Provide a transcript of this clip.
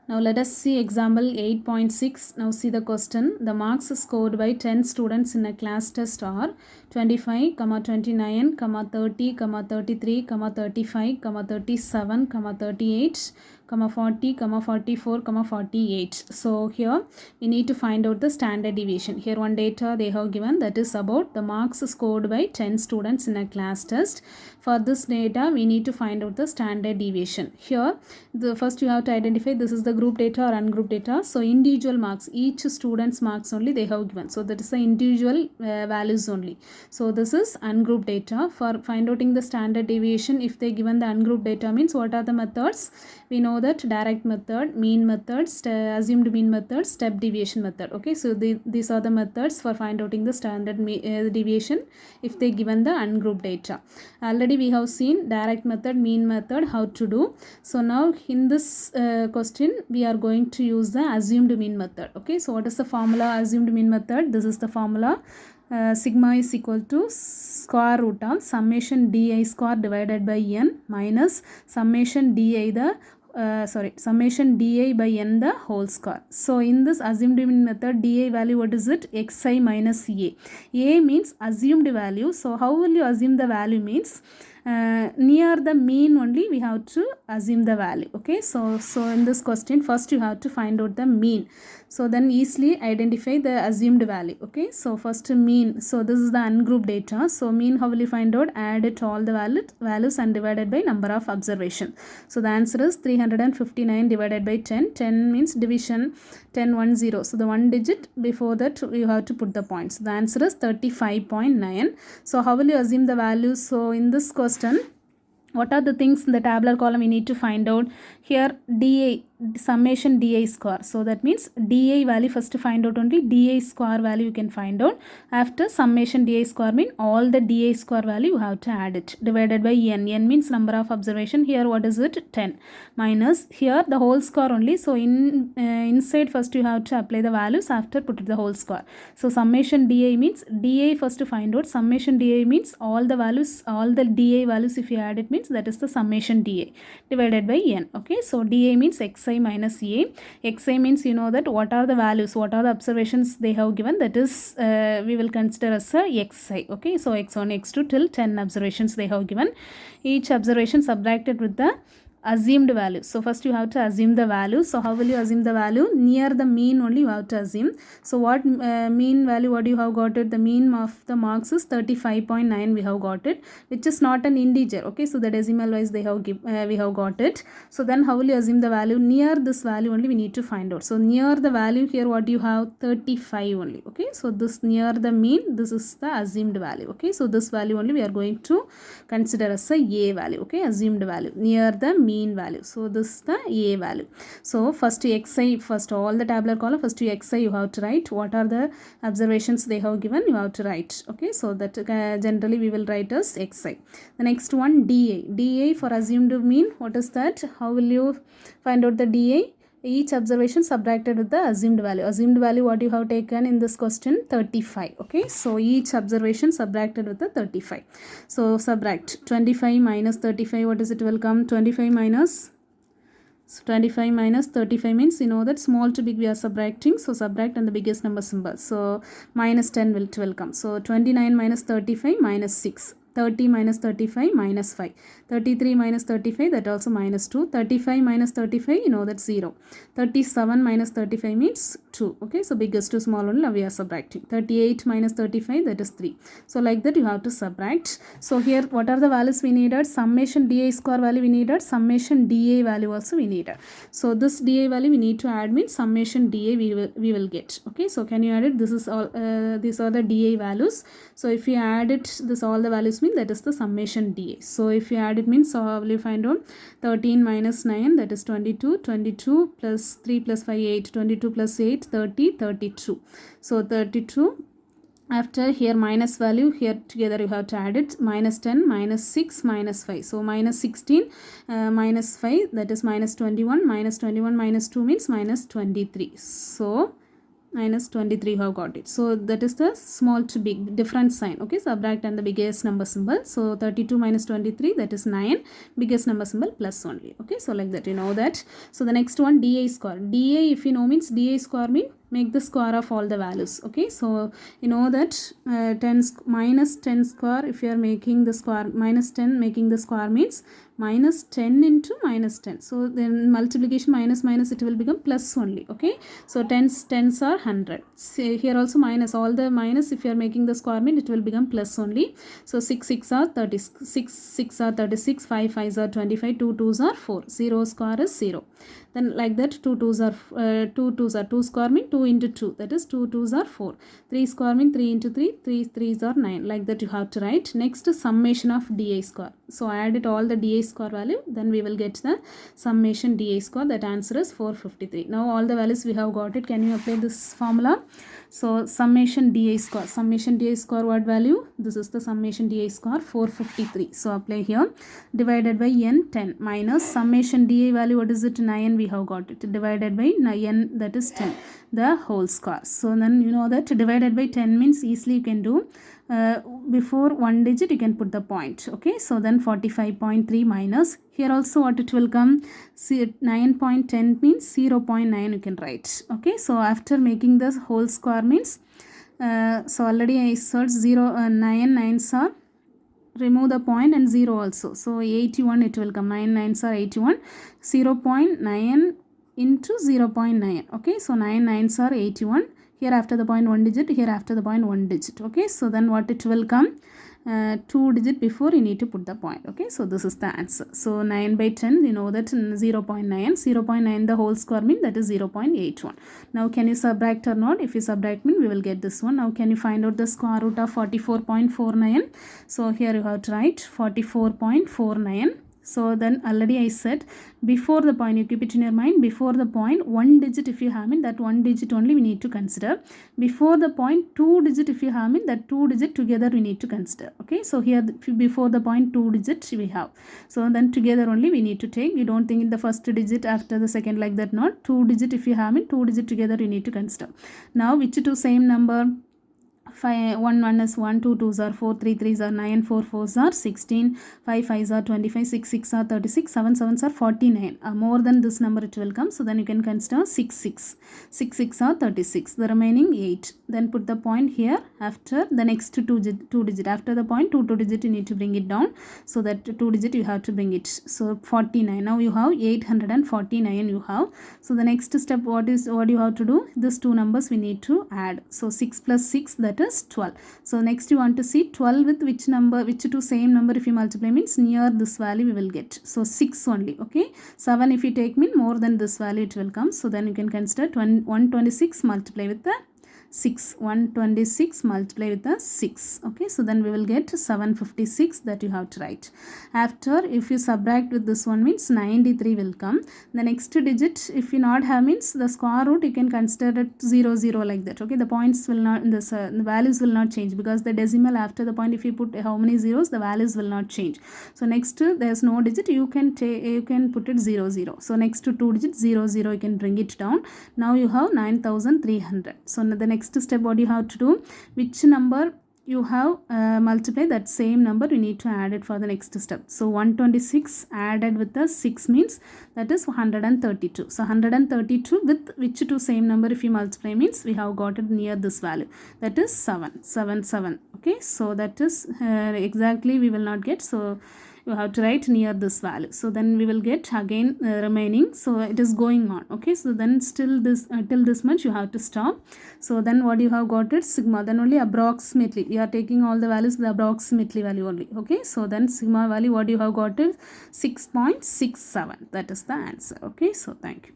Now let us see example 8.6. Now see the question. The marks scored by 10 students in a class test are 25, 29, 30, 33, 35, 37, 38, 40, 44, 48. So here we need to find out the standard deviation. Here one data they have given, that is about the marks scored by 10 students in a class test. For this data we need to find out the standard deviation. Here the first you have to identify this is the group data or ungrouped data. So individual marks, each student's marks only they have given. So that is the individual values only. So this is ungrouped data. For find outing the standard deviation, if they given the ungrouped data means what are the methods? We know that direct method, mean method, assumed mean method, step deviation method. Okay, so these are the methods for find outing the standard deviation if they given the ungrouped data. Already we have seen direct method, mean method, how to do. So now in this question we are going to use the assumed mean method. Okay, so what is the formula assumed mean method? This is the formula. Sigma is equal to square root of summation di square divided by n minus summation di summation di by n the whole square. So in this assumed mean method, di value, what is it? Xi minus a. A means assumed value. So how will you assume the value means near the mean only we have to assume the value. Okay, so in this question first you have to find out the mean. So then easily identify the assumed value. Okay, so first mean. So this is the ungrouped data. So mean, how will you find out? Add it all the values and divided by number of observation. So the answer is 359 divided by 10. 10 means division, 10 1 0. So the one digit before that you have to put the points. The answer is 35.9. So how will you assume the values? So in this question, what are the things in the tabular column we need to find out? Here di, summation di square. So that means di value first to find out only. Di square value you can find out. After summation di square mean all the di square value you have to add it. Divided by n. N means number of observation. Here what is it? 10. Minus here the whole square only. So inside first you have to apply the values. After put it the whole square. So summation di means di first to find out. Summation di means all the values, all the di values if you add it means that is the summation di divided by n. Okay, so di means xi minus a. Xi means you know that what are the values, what are the observations they have given, that is we will consider as a xi. Okay, so x1 x2 till 10 observations they have given. Each observation subtracted with the assumed value. So first you have to assume the value. So how will you assume the value? Near the mean only you have to assume. So what mean value, what you have got it? The mean of the marks is 35.9 we have got it, which is not an integer. Okay, so the decimal wise they have we have got it. So then how will you assume the value? Near this value only we need to find out. So near the value here what you have? 35 only. Okay, so this near the mean, this is the assumed value. Okay, so this value only we are going to consider as a value. Okay, assumed value near the mean value. So this is the a value. So first xi, first all the tabular column, first xi you have to write. What are the observations they have given, you have to write. Okay, so that generally we will write as xi. The next one da for assumed mean, what is that? How will you find out the da? Each observation subtracted with the assumed value. Assumed value what you have taken in this question? 35. Okay, so each observation subtracted with the 35. So subtract 25 minus 35, what is it will come? 25 minus, so 25 minus 35 means you know that small to big we are subtracting. So subtract and the biggest number symbol. So minus 10 will come. So 29 minus 35 minus 6. 30 minus 35 minus 5. 33 minus 35 that also minus 2. 35 minus 35 you know that's 0. 37 minus 35 means 2. Okay, so biggest to small only we are subtracting. 38 minus 35 that is 3. So like that you have to subtract. So here what are the values we needed? Summation di square value we needed. Summation da value also we needed. So this da value we need to add means summation da we will get. Okay, so can you add it? This is all these are the da values. So if you add it, this all the values mean that is the summation da. So if you add it means, so how will you find out? 13 minus 9 that is 22. 22 plus 3 plus 5 8. 22 plus 8 30. 32. So 32. After here minus value, here together you have to add it. Minus 10, minus 6, minus 5. So minus 16, minus 5 that is minus 21. Minus 21 minus 2 means minus 23. So minus 23 you have got it. So that is the small to big different sign. Okay, subtract and the biggest number symbol. So 32 minus 23, that is 9, biggest number symbol plus only. Okay, so like that you know that. So the next one, dA square. dA, if you know, means dA square mean make the square of all the values. Okay, so you know that minus 10 square, if you are making the square, minus 10 making the square means minus 10 into minus 10. So then multiplication minus minus, it will become plus only. Okay, so tens are 100. See, here also minus, all the minus, if you are making the square mean it will become plus only. So 6 are 36, 5 5s are 25, 2 2s are 4, 0 square is 0. Then like that 2 2s are 2 square mean 2 into 2, that is 2 2s are 4, 3 square mean 3 into 3, 3 3s are 9. Like that you have to write. Next summation of dA square. So add it all the dA square value, then we will get the summation dA square. That answer is 453. Now all the values we have got it. Can you apply this formula? So summation dA square. Summation dA square what value? This is the summation dA square 453. So apply here. Divided by n 10 minus summation dA value, what is it? 9 we have got it. Divided by n, that is 10, the whole square. So then you know that divided by 10 means easily you can do before one digit you can put the point. Okay, so then 45.3 minus, here also what it will come, 9.10 means 0.9 you can write. Okay, so after making the whole square means so already I searched 9 9s are, remove the point and 0 also, so 81 it will come, 9 9s are 81, 0.9 into 0.9. okay, so 9 9s are 81, here after the point 1 digit, here after the point 1 digit. Okay, so then what it will come, 2 digit before you need to put the point. Okay, so this is the answer. So 9 by 10, you know that 0.9 the whole square mean that is 0.81. Now can you subtract or not? If you subtract mean we will get this one. Now can you find out the square root of 44.49? So here you have to write 44.49. So then already I said before the point, you keep it in your mind, before the point 1 digit if you have in, that 1 digit only we need to consider. Before the point 2 digit if you have in, that 2 digit together we need to consider. Okay, so here before the point 2 digit we have, so then together only we need to take. You don't think in the first digit after the second, like that, not 2 digit if you have in, 2 digit together you need to consider. Now which two same number? 5 1 1 is 1, 2 2s are 4, 3 3s are 9, 4 4s are 16, 5 5s are 25, 6 6 are 36, 7 7s are 49. More than this number it will come, so then you can consider 6 6, 6 6 are 36, the remaining 8. Then put the point here after the next 2 digit, after the point 2 digit you need to bring it down, so that 2 digit you have to bring it. So 49, now you have 849 you have. So the next step, what you have to do, these two numbers we need to add. So 6 plus 6, that is 12. So next you want to see 12 with which number, which two same number if you multiply means near this value we will get. So 6 only. Okay, 7 if you take mean more than this value it will come. So then you can consider 126 multiply with the 6, 126 multiply with the 6. Okay, so then we will get 756, that you have to write. After if you subtract with this one means 93 will come. The next digit if you not have means the square root you can consider it 0 0 like that. Okay, the points will not, the values will not change, because the decimal after the point if you put how many zeros, the values will not change. So next there is no digit, you can put it 0 0. So next to 2 digits 0 0 you can bring it down. Now you have 9300. So the next step, what you have to do, which number you have multiply, that same number you need to add it for the next step. So 126 added with the 6 means that is 132. So 132 with which two same number if you multiply means we have got it near this value, that is 777. Okay, so that is exactly we will not get, so you have to write near this value. So then we will get again remaining, so it is going on. Okay, so then still this till this much you have to stop. So then what you have got it, sigma, then only approximately you are taking all the values, the approximately value only. Okay, so then sigma value what you have got is 6.67, that is the answer. Okay, so thank you.